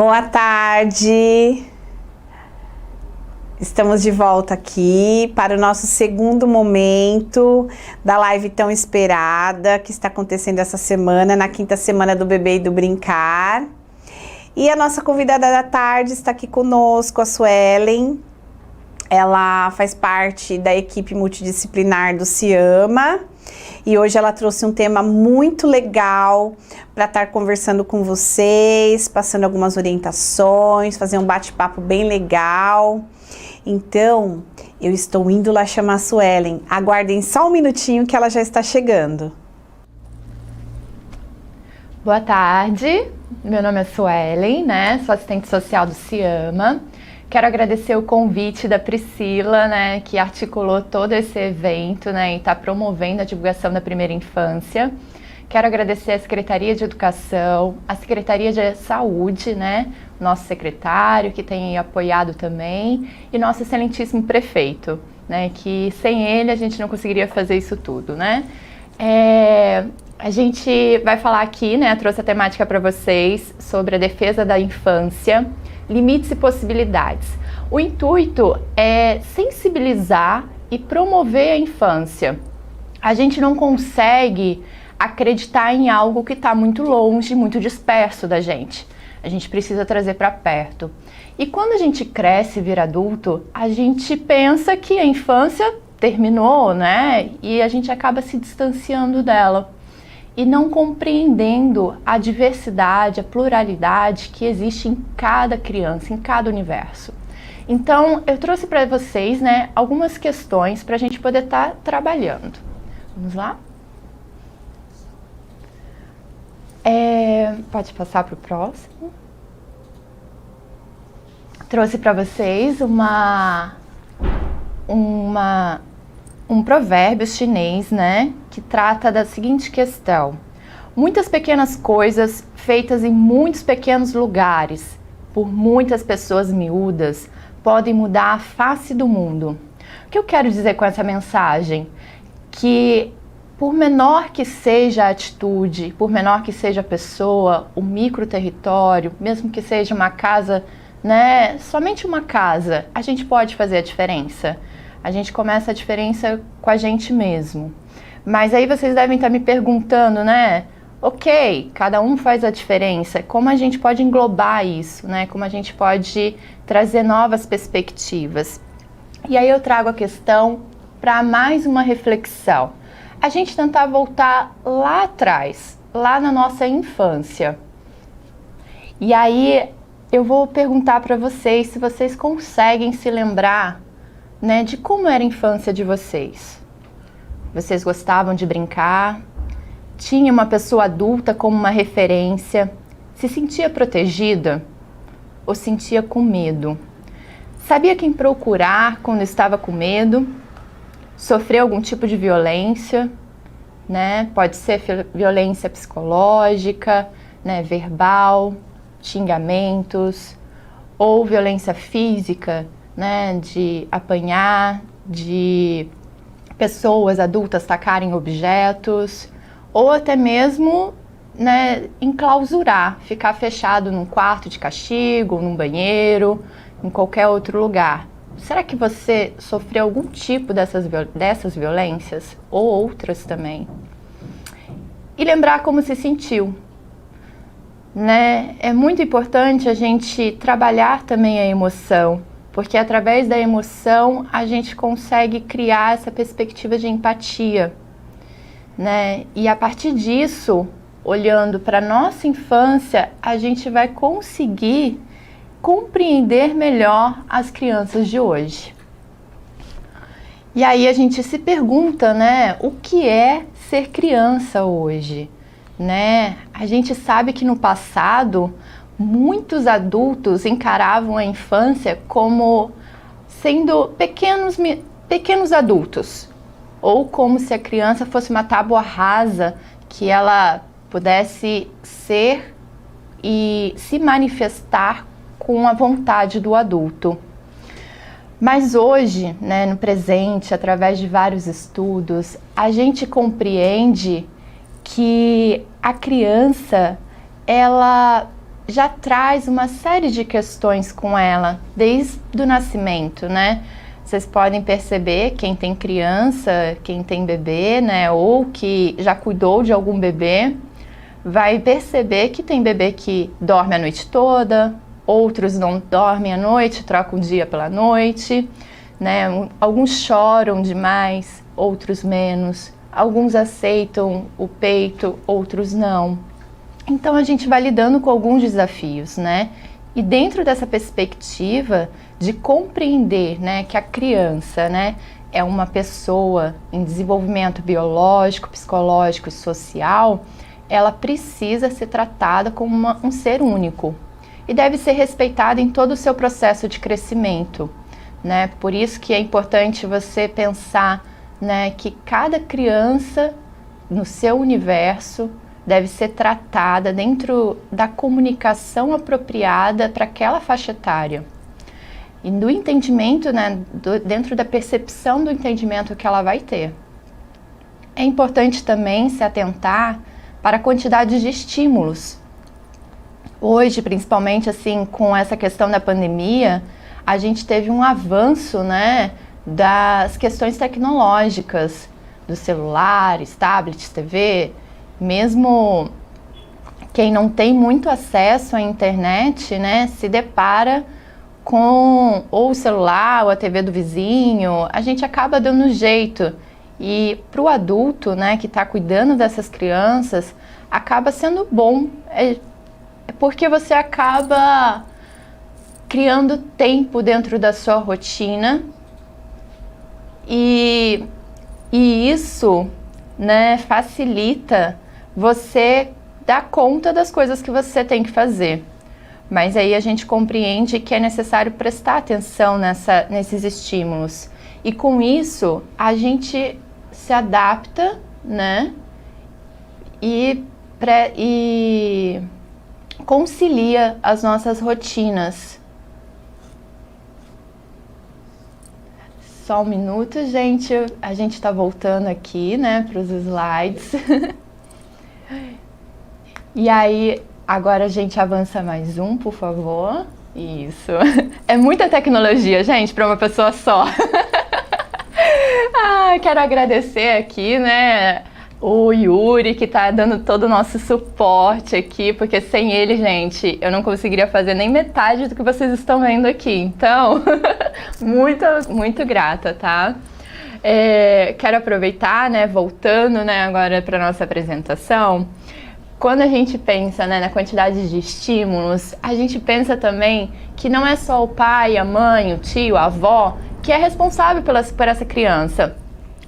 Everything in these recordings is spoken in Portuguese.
Boa tarde! Estamos de volta aqui para o nosso segundo momento da live tão esperada que está acontecendo essa semana, na quinta semana do Bebê e do Brincar. E a nossa convidada da tarde está aqui conosco, a Suelen. Ela faz parte da equipe multidisciplinar do CIAMA e hoje ela trouxe um tema muito legal para estar conversando com vocês, passando algumas orientações, fazer um bate-papo bem legal. Então, eu estou indo lá chamar a Suelen. Aguardem só um minutinho que ela já está chegando. Boa tarde, meu nome é Suelen, sou assistente social do CIAMA. Quero agradecer o convite da Priscila, que articulou todo esse evento, e está promovendo a divulgação da primeira infância. Quero agradecer a Secretaria de Educação, a Secretaria de Saúde, nosso secretário, que tem apoiado também, e nosso excelentíssimo prefeito, que sem ele a gente não conseguiria fazer isso tudo, A gente vai falar aqui, trouxe a temática para vocês sobre a defesa da infância, limites e possibilidades. O intuito é sensibilizar e promover a infância. A gente não consegue acreditar em algo que está muito longe, muito disperso da gente. A gente precisa trazer para perto. E quando a gente cresce e vira adulto, a gente pensa que a infância terminou, E a gente acaba se distanciando dela e não compreendendo a diversidade, a pluralidade que existe em cada criança, em cada universo. Então, eu trouxe para vocês, algumas questões para a gente poder estar trabalhando. Vamos lá? Pode passar para o próximo. Trouxe para vocês um provérbio chinês, que trata da seguinte questão: muitas pequenas coisas feitas em muitos pequenos lugares, por muitas pessoas miúdas, podem mudar a face do mundo. O que eu quero dizer com essa mensagem? Que por menor que seja a atitude, por menor que seja a pessoa, o microterritório, mesmo que seja uma casa, somente uma casa, a gente pode fazer a diferença. A gente começa a diferença com a gente mesmo. Mas aí vocês devem estar me perguntando, ok, cada um faz a diferença, como a gente pode englobar isso, Como a gente pode trazer novas perspectivas. E aí eu trago a questão para mais uma reflexão. A gente tentar voltar lá atrás, lá na nossa infância. E aí eu vou perguntar para vocês se vocês conseguem se lembrar de como era a infância de vocês. Vocês gostavam de brincar? Tinha uma pessoa adulta como uma referência? Se sentia protegida? Ou sentia com medo? Sabia quem procurar quando estava com medo? Sofreu algum tipo de violência? Pode ser violência psicológica, verbal, xingamentos, ou violência física, de apanhar, de pessoas adultas tacarem objetos, ou até mesmo enclausurar, ficar fechado num quarto de castigo, num banheiro, em qualquer outro lugar. Será que você sofreu algum tipo dessas violências, ou outras também? E lembrar como se sentiu. É muito importante a gente trabalhar também a emoção, porque através da emoção a gente consegue criar essa perspectiva de empatia, E a partir disso, olhando para a nossa infância, a gente vai conseguir compreender melhor as crianças de hoje. E aí a gente se pergunta, o que é ser criança hoje, A gente sabe que no passado muitos adultos encaravam a infância como sendo pequenos adultos, ou como se a criança fosse uma tábua rasa que ela pudesse ser e se manifestar com a vontade do adulto. Mas hoje, no presente, através de vários estudos, a gente compreende que a criança, ela já traz uma série de questões com ela, desde o nascimento, né? Vocês podem perceber, quem tem criança, quem tem bebê, né, ou que já cuidou de algum bebê, vai perceber que tem bebê que dorme a noite toda, outros não dormem à noite, trocam o dia pela noite, né? Alguns choram demais, outros menos, alguns aceitam o peito, outros não. Então a gente vai lidando com alguns desafios, né? E dentro dessa perspectiva de compreender, né, que a criança, né, é uma pessoa em desenvolvimento biológico, psicológico e social, ela precisa ser tratada como um ser único e deve ser respeitada em todo o seu processo de crescimento, né? Por isso que é importante você pensar, né, que cada criança no seu universo deve ser tratada dentro da comunicação apropriada para aquela faixa etária. E do entendimento, né, dentro da percepção do entendimento que ela vai ter. É importante também se atentar para a quantidade de estímulos. Hoje, principalmente assim, com essa questão da pandemia, a gente teve um avanço, né, das questões tecnológicas, dos celulares, tablets, TV. Mesmo quem não tem muito acesso à internet, né, se depara com ou o celular ou a TV do vizinho, a gente acaba dando jeito. E para o adulto, né, que está cuidando dessas crianças, acaba sendo bom, porque você acaba criando tempo dentro da sua rotina e isso, né, facilita você dar conta das coisas que você tem que fazer. Mas aí a gente compreende que é necessário prestar atenção nesses estímulos. E com isso, a gente se adapta, né? E concilia as nossas rotinas. Só um minuto, gente. A gente está voltando aqui, né, para os slides. E aí, agora a gente avança mais um, por favor. Isso. É muita tecnologia, gente, para uma pessoa só. Quero agradecer aqui, né, o Yuri, que tá dando todo o nosso suporte aqui, porque sem ele, gente, eu não conseguiria fazer nem metade do que vocês estão vendo aqui. Então, muito grata, tá? Quero aproveitar, né, voltando, né, agora para nossa apresentação. Quando a gente pensa, né, na quantidade de estímulos, a gente pensa também que não é só o pai, a mãe, o tio, a avó que é responsável por essa criança.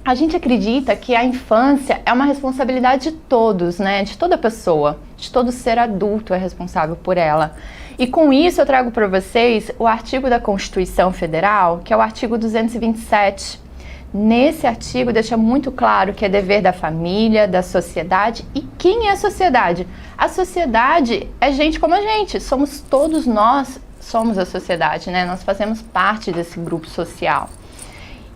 A gente acredita que a infância é uma responsabilidade de todos, né, de toda pessoa, de todo ser adulto é responsável por ela. E com isso eu trago para vocês o artigo da Constituição Federal, que é o artigo 227. Nesse artigo deixa muito claro que é dever da família, da sociedade. E quem é a sociedade? A sociedade é gente como a gente, somos todos nós, somos a sociedade, né? Nós fazemos parte desse grupo social.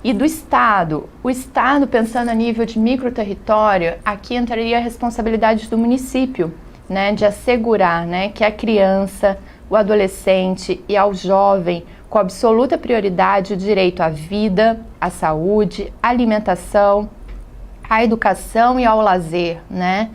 E do Estado, o Estado, pensando a nível de microterritório, aqui entraria a responsabilidade do município, né? De assegurar, né, que a criança, o adolescente e ao jovem com absoluta prioridade o direito à vida, à saúde, à alimentação, à educação e ao lazer, né?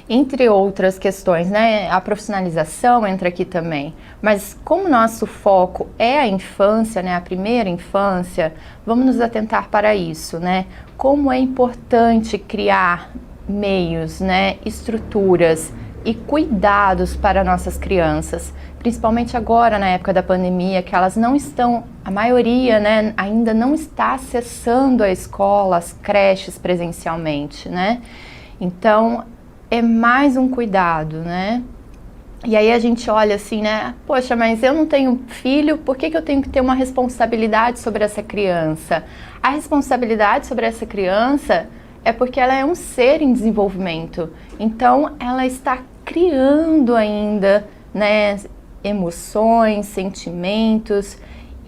Entre outras questões, né? A profissionalização entra aqui também. Mas como nosso foco é a infância, né? A primeira infância, vamos nos atentar para isso, né? Como é importante criar meios, né? Estruturas e cuidados para nossas crianças, principalmente agora na época da pandemia, que elas não estão, a maioria, né, ainda não está acessando a escola, as creches presencialmente, né? Então, é mais um cuidado, né? E aí a gente olha assim, né? Poxa, mas eu não tenho filho, por que eu tenho que ter uma responsabilidade sobre essa criança? A responsabilidade sobre essa criança é porque ela é um ser em desenvolvimento. Então, ela está criando ainda, né, emoções, sentimentos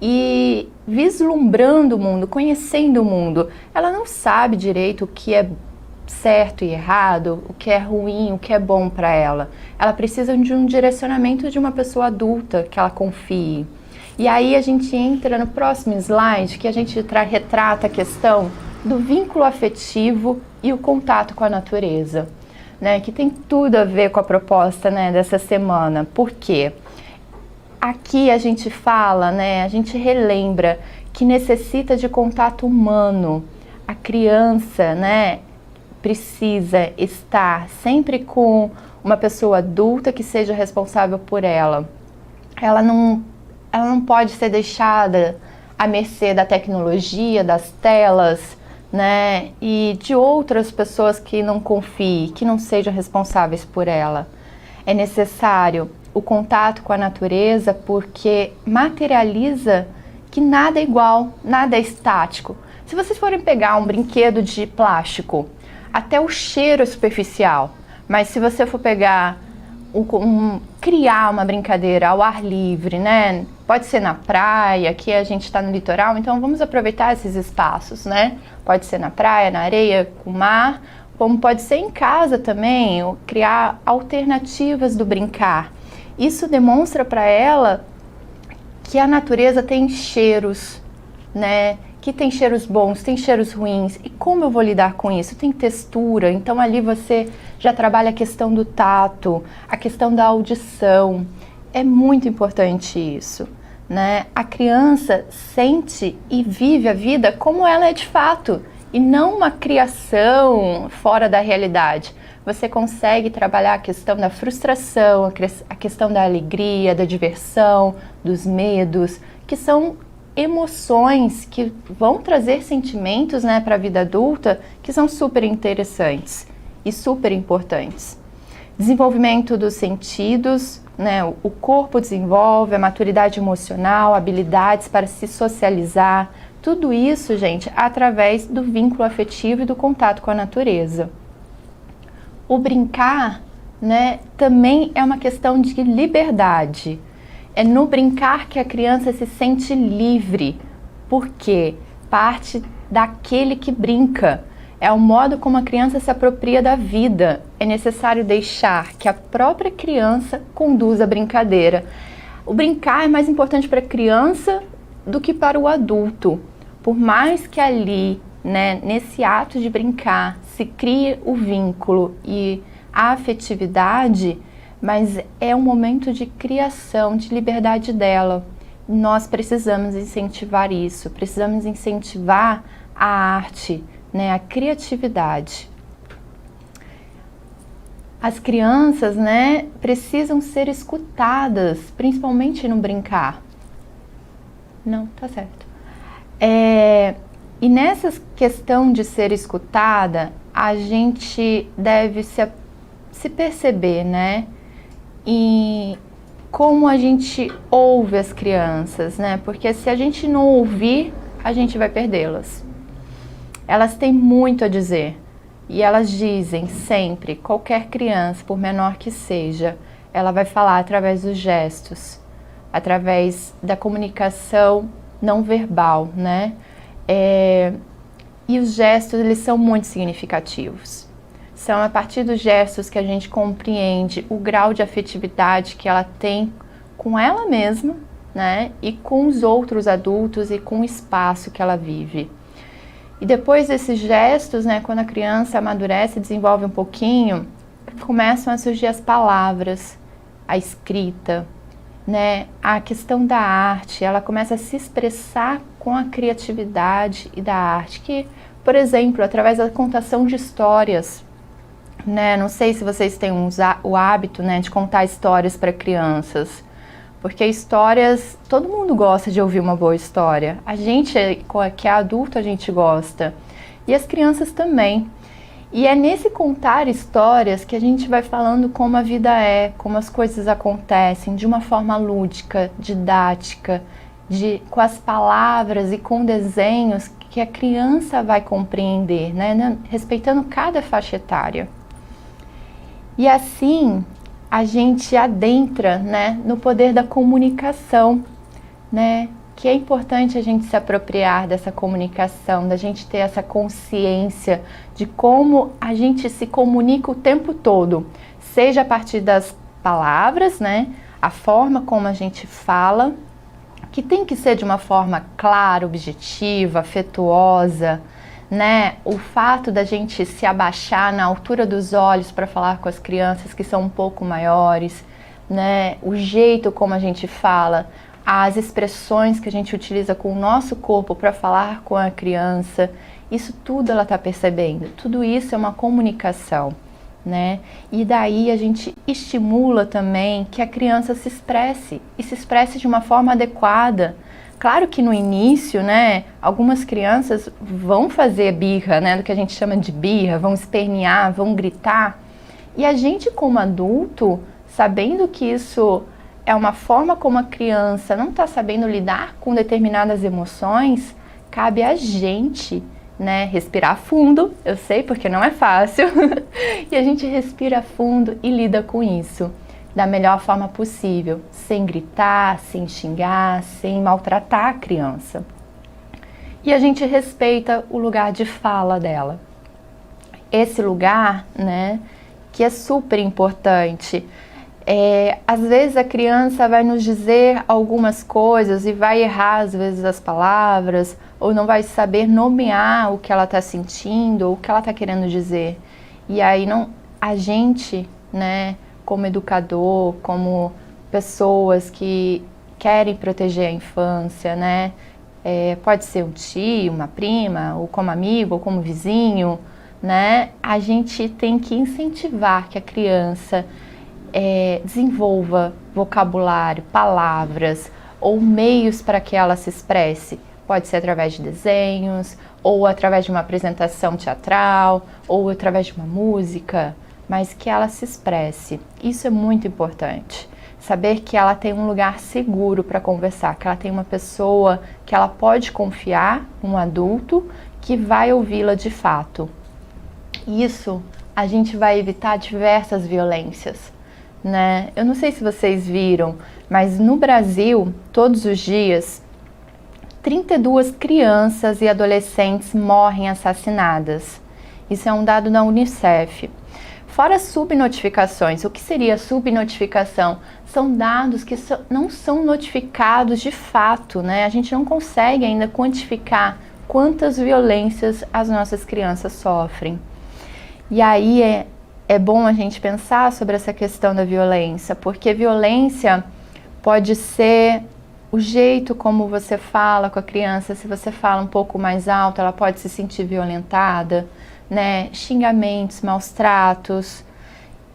e vislumbrando o mundo, conhecendo o mundo. Ela não sabe direito o que é certo e errado, o que é ruim, o que é bom para ela. Ela precisa de um direcionamento de uma pessoa adulta que ela confie. E aí a gente entra no próximo slide, que a gente retrata a questão do vínculo afetivo e o contato com a natureza, né? Que tem tudo a ver com a proposta, né, dessa semana. Por quê? Aqui a gente fala, né, a gente relembra que necessita de contato humano. A criança, né, precisa estar sempre com uma pessoa adulta que seja responsável por ela. Ela não pode ser deixada à mercê da tecnologia, das telas, né, e de outras pessoas que não confiem, que não sejam responsáveis por ela. É necessário o contato com a natureza porque materializa que nada é igual, nada é estático. Se vocês forem pegar um brinquedo de plástico, até o cheiro é superficial, mas se você for pegar, criar uma brincadeira ao ar livre, né? Pode ser na praia, aqui a gente está no litoral, então vamos aproveitar esses espaços, né? Pode ser na praia, na areia, com o mar, como pode ser em casa também, ou criar alternativas do brincar. Isso demonstra para ela que a natureza tem cheiros, né? Que tem cheiros bons, tem cheiros ruins. E como eu vou lidar com isso? Tem textura, então ali você já trabalha a questão do tato, a questão da audição. É muito importante isso, né? A criança sente e vive a vida como ela é de fato, e não uma criação fora da realidade. Você consegue trabalhar a questão da frustração, a questão da alegria, da diversão, dos medos, que são emoções que vão trazer sentimentos, né, para a vida adulta que são super interessantes e super importantes. Desenvolvimento dos sentidos, né, o corpo desenvolve, a maturidade emocional, habilidades para se socializar, tudo isso, gente, através do vínculo afetivo e do contato com a natureza. O brincar, né, também é uma questão de liberdade. É no brincar que a criança se sente livre, porque parte daquele que brinca. É o modo como a criança se apropria da vida. É necessário deixar que a própria criança conduza a brincadeira. O brincar é mais importante para a criança do que para o adulto. Por mais que ali, né, nesse ato de brincar, se crie o vínculo e a afetividade, mas é um momento de criação, de liberdade dela. Nós precisamos incentivar isso, precisamos incentivar a arte, né, a criatividade. As crianças, né, precisam ser escutadas, principalmente no brincar. Não, tá certo. E nessa questão de ser escutada, a gente deve se perceber, né? E como a gente ouve as crianças, né? Porque se a gente não ouvir, a gente vai perdê-las. Elas têm muito a dizer e elas dizem sempre, qualquer criança, por menor que seja, ela vai falar através dos gestos, através da comunicação não verbal, né? E os gestos, eles são muito significativos. São a partir dos gestos que a gente compreende o grau de afetividade que ela tem com ela mesma, né? E com os outros adultos e com o espaço que ela vive. E depois desses gestos, né, quando a criança amadurece e desenvolve um pouquinho, começam a surgir as palavras, a escrita, né? A questão da arte, ela começa a se expressar com a criatividade e da arte, que, por exemplo, através da contação de histórias, né? Não sei se vocês têm o hábito, né, de contar histórias para crianças, porque histórias, todo mundo gosta de ouvir uma boa história. A gente, que é adulto, a gente gosta. E as crianças também. E é nesse contar histórias que a gente vai falando como a vida é, como as coisas acontecem, de uma forma lúdica, didática, com as palavras e com desenhos que a criança vai compreender, né, respeitando cada faixa etária. E assim a gente adentra, né, no poder da comunicação, né, que é importante a gente se apropriar dessa comunicação, da gente ter essa consciência de como a gente se comunica o tempo todo, seja a partir das palavras, né? A forma como a gente fala, que tem que ser de uma forma clara, objetiva, afetuosa, né? O fato da gente se abaixar na altura dos olhos para falar com as crianças que são um pouco maiores, né? O jeito como a gente fala, as expressões que a gente utiliza com o nosso corpo para falar com a criança, isso tudo ela está percebendo. Tudo isso é uma comunicação, né? E daí a gente estimula também que a criança se expresse e se expresse de uma forma adequada. Claro que no início, né, algumas crianças vão fazer birra, né, do que a gente chama de birra, vão espernear, vão gritar. E a gente como adulto, sabendo que isso é uma forma como a criança não está sabendo lidar com determinadas emoções, cabe a gente, né, respirar fundo, eu sei porque não é fácil, e a gente respira fundo e lida com isso da melhor forma possível, sem gritar, sem xingar, sem maltratar a criança. E a gente respeita o lugar de fala dela. Esse lugar, né, que é super importante. Às vezes a criança vai nos dizer algumas coisas e vai errar às vezes as palavras, ou não vai saber nomear o que ela está sentindo, ou o que ela está querendo dizer. E aí a gente, né, como educador, como pessoas que querem proteger a infância, né, pode ser um tio, uma prima, ou como amigo, ou como vizinho, né, a gente tem que incentivar que a criança desenvolva vocabulário, palavras ou meios para que ela se expresse. Pode ser através de desenhos, ou através de uma apresentação teatral, ou através de uma música, mas que ela se expresse. Isso é muito importante. Saber que ela tem um lugar seguro para conversar, que ela tem uma pessoa que ela pode confiar, um adulto, que vai ouvi-la de fato. Isso a gente vai evitar diversas violências, né? Eu não sei se vocês viram, mas no Brasil, todos os dias, 32 crianças e adolescentes morrem assassinadas. Isso é um dado da Unicef. Fora subnotificações, o que seria subnotificação? São dados que não são notificados de fato, né? A gente não consegue ainda quantificar quantas violências as nossas crianças sofrem. E aí é bom a gente pensar sobre essa questão da violência, porque violência pode ser o jeito como você fala com a criança. Se você fala um pouco mais alto, ela pode se sentir violentada, né? Xingamentos, maus tratos,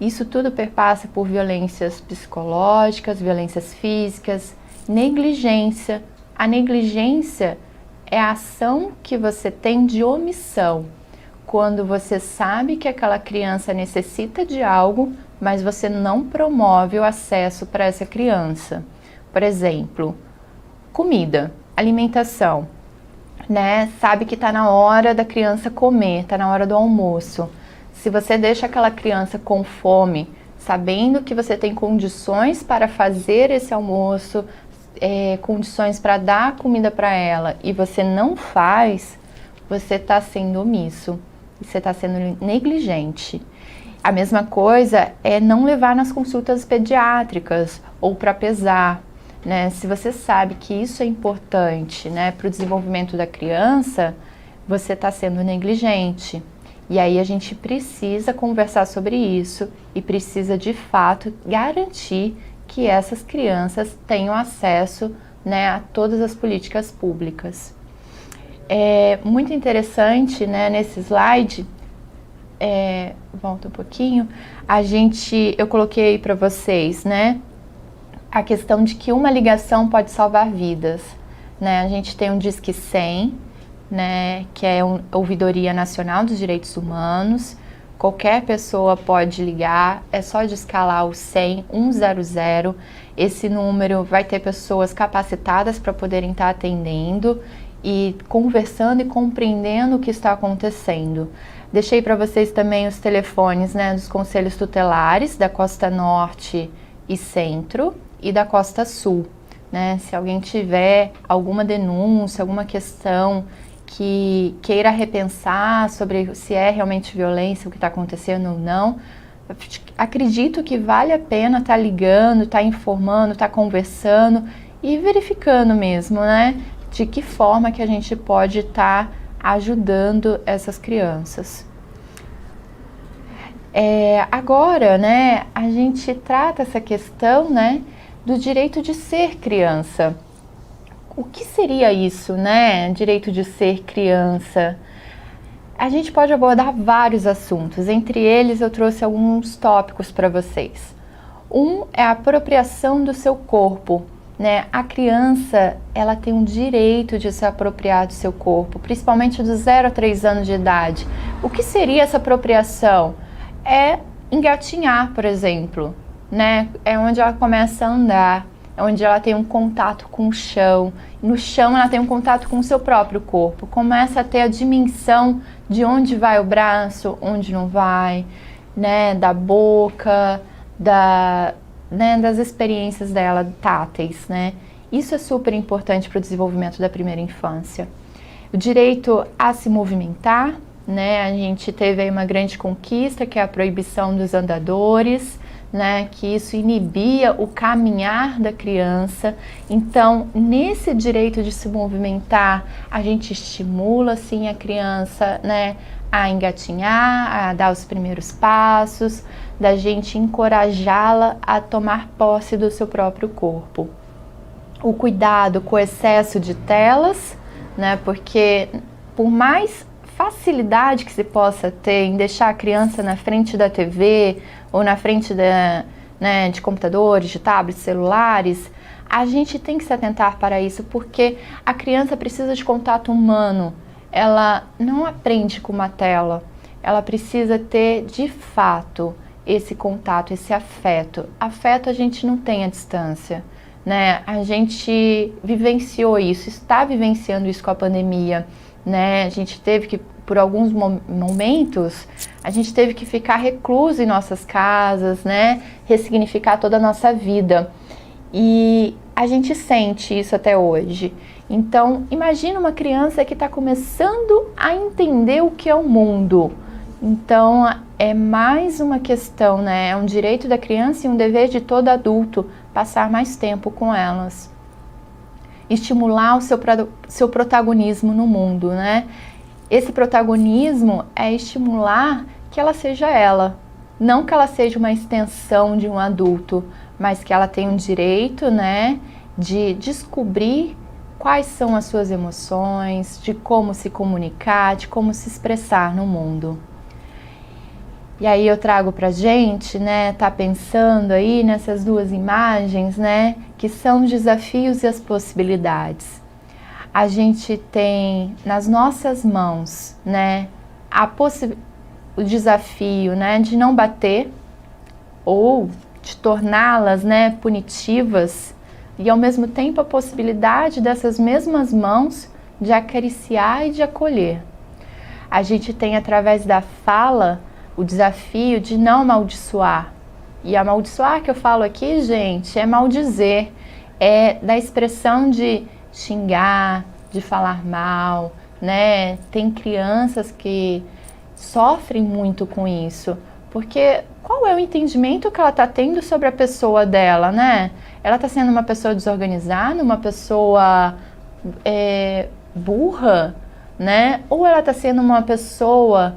isso tudo perpassa por violências psicológicas, violências físicas, negligência. A negligência é a ação que você tem de omissão, quando você sabe que aquela criança necessita de algo, mas você não promove o acesso para essa criança. Por exemplo, comida, alimentação, né? Sabe que está na hora da criança comer, está na hora do almoço. Se você deixa aquela criança com fome, sabendo que você tem condições para fazer esse almoço, condições para dar comida para ela, e você não faz, você está sendo omisso, você está sendo negligente. A mesma coisa é não levar nas consultas pediátricas ou para pesar, né? Se você sabe que isso é importante, né, para o desenvolvimento da criança, você está sendo negligente. E aí a gente precisa conversar sobre isso e precisa de fato garantir que essas crianças tenham acesso, né, a todas as políticas públicas. É muito interessante, né, nesse slide, volta um pouquinho, eu coloquei para vocês, né, a questão de que uma ligação pode salvar vidas, né? A gente tem um Disque 100, né, que é a Ouvidoria Nacional dos Direitos Humanos. Qualquer pessoa pode ligar, é só de escalar o 100 100. Esse número vai ter pessoas capacitadas para poderem estar atendendo e conversando e compreendendo o que está acontecendo. Deixei para vocês também os telefones, né, dos conselhos tutelares da Costa Norte e Centro e da Costa Sul. né? Se alguém tiver alguma denúncia, alguma questão que queira repensar sobre se é realmente violência o que está acontecendo ou não, acredito que vale a pena estar ligando, estar informando, estar conversando e verificando mesmo, né? De que forma que a gente pode estar ajudando essas crianças. Agora, né, a gente trata essa questão, né, do direito de ser criança. O que seria isso, né, direito de ser criança? A gente pode abordar vários assuntos, entre eles eu trouxe alguns tópicos para vocês. Um é a apropriação do seu corpo, né? A criança, ela tem um direito de se apropriar do seu corpo, principalmente dos 0 a 3 anos de idade. O que seria essa apropriação? É engatinhar, por exemplo, né? É onde ela começa a andar, é onde ela tem um contato com o chão. No chão ela tem um contato com o seu próprio corpo, começa a ter a dimensão de onde vai o braço, onde não vai, né? Da boca, das experiências dela táteis, né? Isso é super importante para o desenvolvimento da primeira infância. O direito a se movimentar, né? A gente teve aí uma grande conquista, que é a proibição dos andadores, né? Que isso inibia o caminhar da criança. Então, nesse direito de se movimentar, a gente estimula, sim, a criança, né? A engatinhar, a dar os primeiros passos, da gente encorajá-la a tomar posse do seu próprio corpo. O cuidado com o excesso de telas, né? Porque por mais facilidade que se possa ter em deixar a criança na frente da TV ou na frente de computadores, de tablets, celulares, a gente tem que se atentar para isso, porque a criança precisa de contato humano. Ela não aprende com uma tela, ela precisa ter de fato esse contato, esse afeto. Afeto a gente não tem à distância, né? A gente vivenciou isso, está vivenciando isso com a pandemia, né? A gente teve que, por alguns momentos, a gente teve que ficar recluso em nossas casas, né? Ressignificar toda a nossa vida. E a gente sente isso até hoje. Então, imagina uma criança que está começando a entender o que é o mundo. Então, é mais uma questão, né? É um direito da criança e um dever de todo adulto passar mais tempo com elas. Estimular o seu protagonismo no mundo, né? Esse protagonismo é estimular que ela seja ela. Não que ela seja uma extensão de um adulto, mas que ela tenha um direito, né? De descobrir quais são as suas emoções, de como se comunicar, de como se expressar no mundo. E aí eu trago pra gente, né, tá pensando aí nessas duas imagens, né, que são os desafios e as possibilidades. A gente tem nas nossas mãos, né, o desafio, né, de não bater ou de torná-las, né, punitivas, e ao mesmo tempo a possibilidade dessas mesmas mãos de acariciar e de acolher. A gente tem através da fala o desafio de não amaldiçoar. E amaldiçoar que eu falo aqui, gente, é maldizer, é da expressão de xingar, de falar mal, né? Tem crianças que sofrem muito com isso, porque qual é o entendimento que ela está tendo sobre a pessoa dela, né? Ela está sendo uma pessoa desorganizada, uma pessoa burra, né? Ou ela está sendo uma pessoa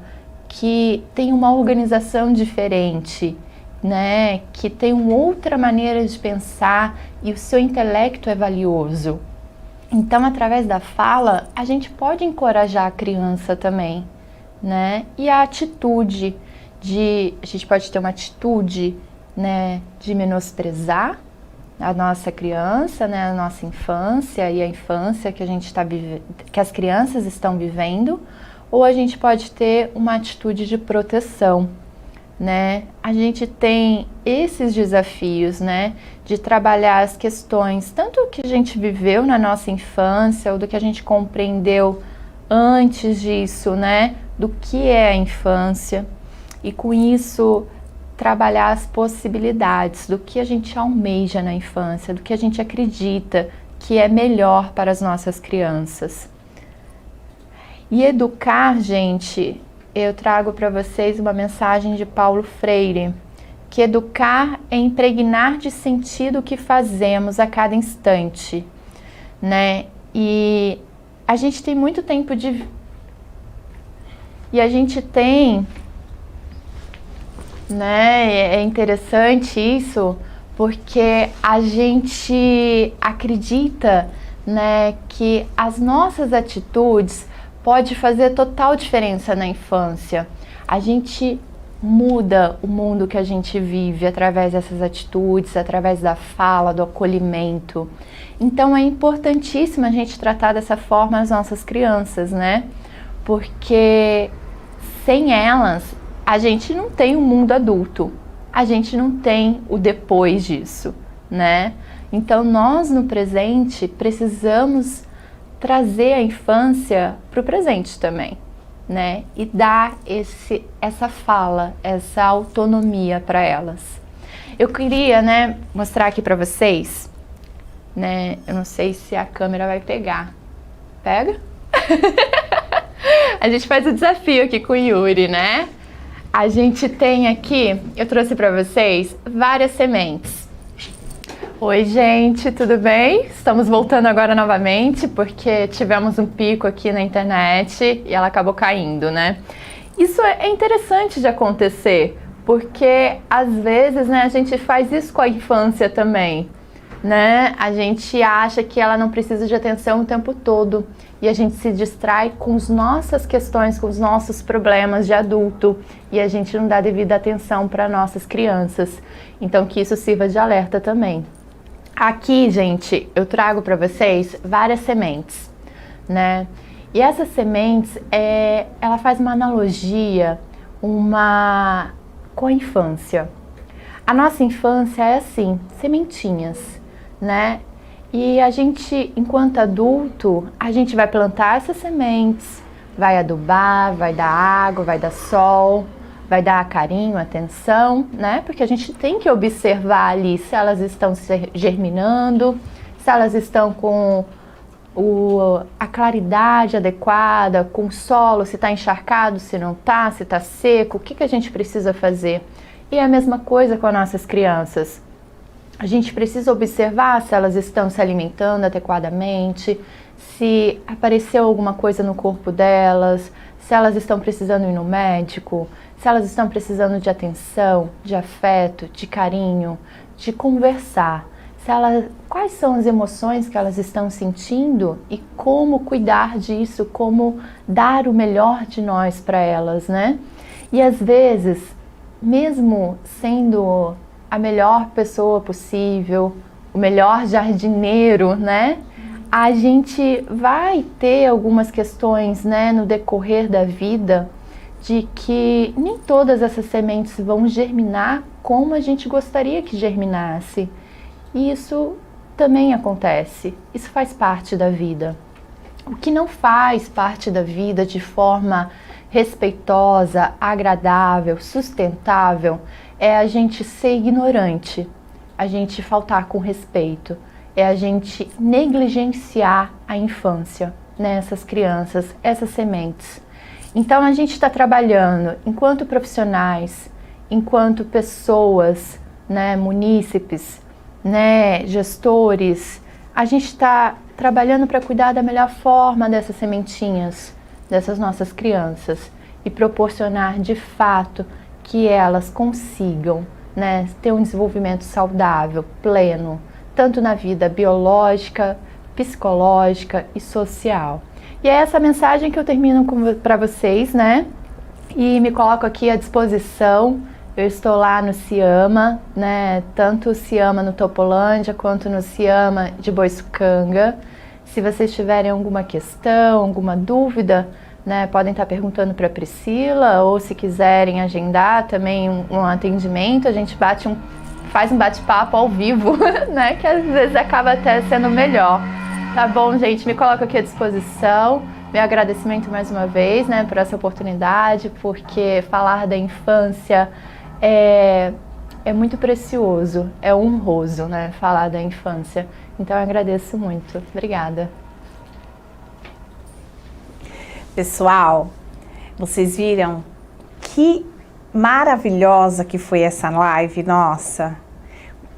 que tem uma organização diferente, né? Que tem uma outra maneira de pensar e o seu intelecto é valioso. Então, através da fala, a gente pode encorajar a criança também, né? E a atitude a gente pode ter uma atitude, né, de menosprezar a nossa criança, né, a nossa infância e a infância que que as crianças estão vivendo, ou a gente pode ter uma atitude de proteção, né? A gente tem esses desafios, né, de trabalhar as questões, tanto o que a gente viveu na nossa infância, ou do que a gente compreendeu antes disso, né, do que é a infância, e com isso trabalhar as possibilidades do que a gente almeja na infância, do que a gente acredita que é melhor para as nossas crianças. E educar, gente, eu trago para vocês uma mensagem de Paulo Freire, que educar é impregnar de sentido o que fazemos a cada instante, né? E a gente tem muito tempo de... E a gente tem... Né? É interessante isso, porque a gente acredita, né, que as nossas atitudes podem fazer total diferença na infância. A gente muda o mundo que a gente vive através dessas atitudes, através da fala, do acolhimento. Então é importantíssimo a gente tratar dessa forma as nossas crianças, né? Porque sem elas a gente não tem um mundo adulto, a gente não tem o depois disso, né? Então nós no presente precisamos trazer a infância para o presente também, né? E dar essa fala, essa autonomia para elas. Eu queria, né, mostrar aqui para vocês, né? Eu não sei se a câmera vai pegar. Pega? A gente faz o desafio aqui com o Yuri, né? A gente tem aqui, eu trouxe para vocês várias sementes. Oi, gente, tudo bem? Estamos voltando agora novamente porque tivemos um pico aqui na internet e ela acabou caindo, né? Isso é interessante de acontecer, porque às vezes, né, a gente faz isso com a infância também, né? A gente acha que ela não precisa de atenção o tempo todo e a gente se distrai com as nossas questões, com os nossos problemas de adulto e a gente não dá devida atenção para nossas crianças. Então que isso sirva de alerta também. Aqui, gente, eu trago para vocês várias sementes, né? E essas sementes, ela faz uma analogia com a infância. A nossa infância é assim, sementinhas, né? E a gente, enquanto adulto, a gente vai plantar essas sementes, vai adubar, vai dar água, vai dar sol, vai dar carinho, atenção, né? Porque a gente tem que observar ali se elas estão germinando, se elas estão com a claridade adequada, com o solo, se está encharcado, se não está, se está seco, o que a gente precisa fazer? E é a mesma coisa com as nossas crianças. A gente precisa observar se elas estão se alimentando adequadamente, se apareceu alguma coisa no corpo delas, se elas estão precisando ir no médico, se elas estão precisando de atenção, de afeto, de carinho, de conversar. Quais são as emoções que elas estão sentindo e como cuidar disso, como dar o melhor de nós para elas, né? E às vezes, mesmo sendo a melhor pessoa possível, o melhor jardineiro, né? A gente vai ter algumas questões, né, no decorrer da vida, de que nem todas essas sementes vão germinar como a gente gostaria que germinasse. E isso também acontece, isso faz parte da vida. O que não faz parte da vida de forma respeitosa, agradável, sustentável, é a gente ser ignorante, a gente faltar com respeito, é a gente negligenciar a infância, né, essas crianças, essas sementes. Então a gente está trabalhando enquanto profissionais, enquanto pessoas, né, munícipes, né, gestores, a gente está trabalhando para cuidar da melhor forma dessas sementinhas, dessas nossas crianças e proporcionar de fato que elas consigam, né, ter um desenvolvimento saudável, pleno, tanto na vida biológica, psicológica e social. E é essa mensagem que eu termino para vocês, né? E me coloco aqui à disposição. Eu estou lá no Ciama, né? Tanto o Ciama no Topolândia quanto no Ciama de Boiçucanga. Se vocês tiverem alguma questão, alguma dúvida, né, podem estar perguntando para a Priscila, ou se quiserem agendar também um atendimento, a gente faz um bate-papo ao vivo, né, que às vezes acaba até sendo melhor. Tá bom, gente? Me coloco aqui à disposição. Meu agradecimento mais uma vez, né, por essa oportunidade, porque falar da infância é muito precioso, é honroso, né, falar da infância. Então eu agradeço muito. Obrigada. Pessoal, vocês viram que maravilhosa que foi essa live? Nossa,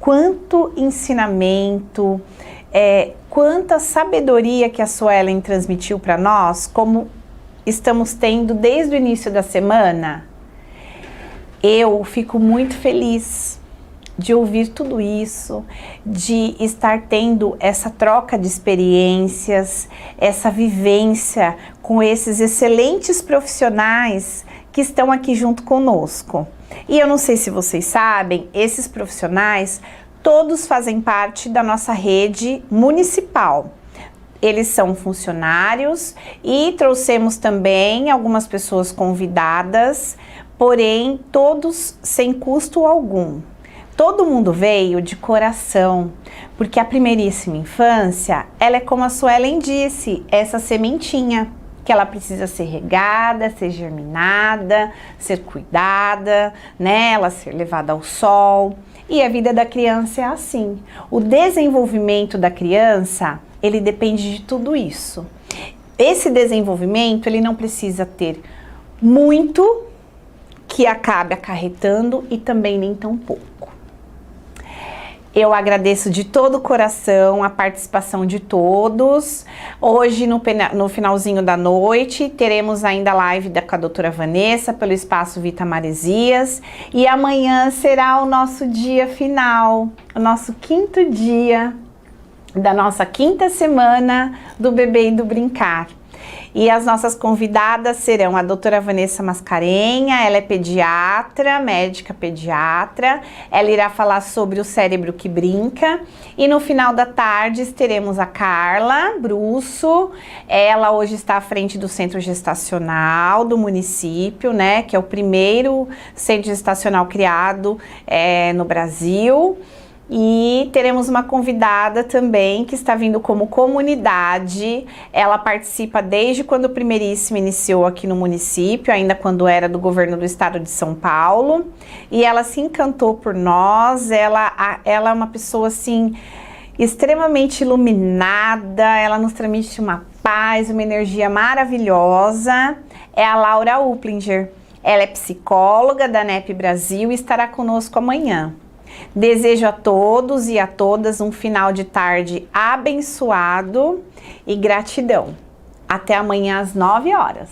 quanto ensinamento, quanta sabedoria que a Suelen transmitiu para nós, como estamos tendo desde o início da semana. Eu fico muito feliz de ouvir tudo isso, de estar tendo essa troca de experiências, essa vivência com esses excelentes profissionais que estão aqui junto conosco. E eu não sei se vocês sabem, esses profissionais todos fazem parte da nossa rede municipal. Eles são funcionários e trouxemos também algumas pessoas convidadas, porém todos sem custo algum. Todo mundo veio de coração, porque a primeiríssima infância, ela é como a Suelen disse, essa sementinha, que ela precisa ser regada, ser germinada, ser cuidada, né? Ela ser levada ao sol. E a vida da criança é assim. O desenvolvimento da criança, ele depende de tudo isso. Esse desenvolvimento, ele não precisa ter muito que acabe acarretando e também nem tão pouco. Eu agradeço de todo o coração a participação de todos. Hoje, no finalzinho da noite, teremos ainda a live com a doutora Vanessa pelo Espaço Vita Maresias. E amanhã será o nosso dia final, o nosso 5º dia da nossa 5ª semana do Bebê e do Brincar. E as nossas convidadas serão a doutora Vanessa Mascarenha, ela é pediatra, médica pediatra, ela irá falar sobre o cérebro que brinca. E no final da tarde teremos a Carla Brusso, ela hoje está à frente do Centro Gestacional do município, né, que é o primeiro centro gestacional criado no Brasil. E teremos uma convidada também que está vindo como comunidade. Ela participa desde quando o Primeiríssimo iniciou aqui no município, ainda quando era do governo do estado de São Paulo. E ela se encantou por nós, ela é uma pessoa assim extremamente iluminada, ela nos transmite uma paz, uma energia maravilhosa. É a Laura Uplinger. Ela é psicóloga da NEP Brasil e estará conosco amanhã. Desejo a todos e a todas um final de tarde abençoado e gratidão. Até amanhã às 9 horas.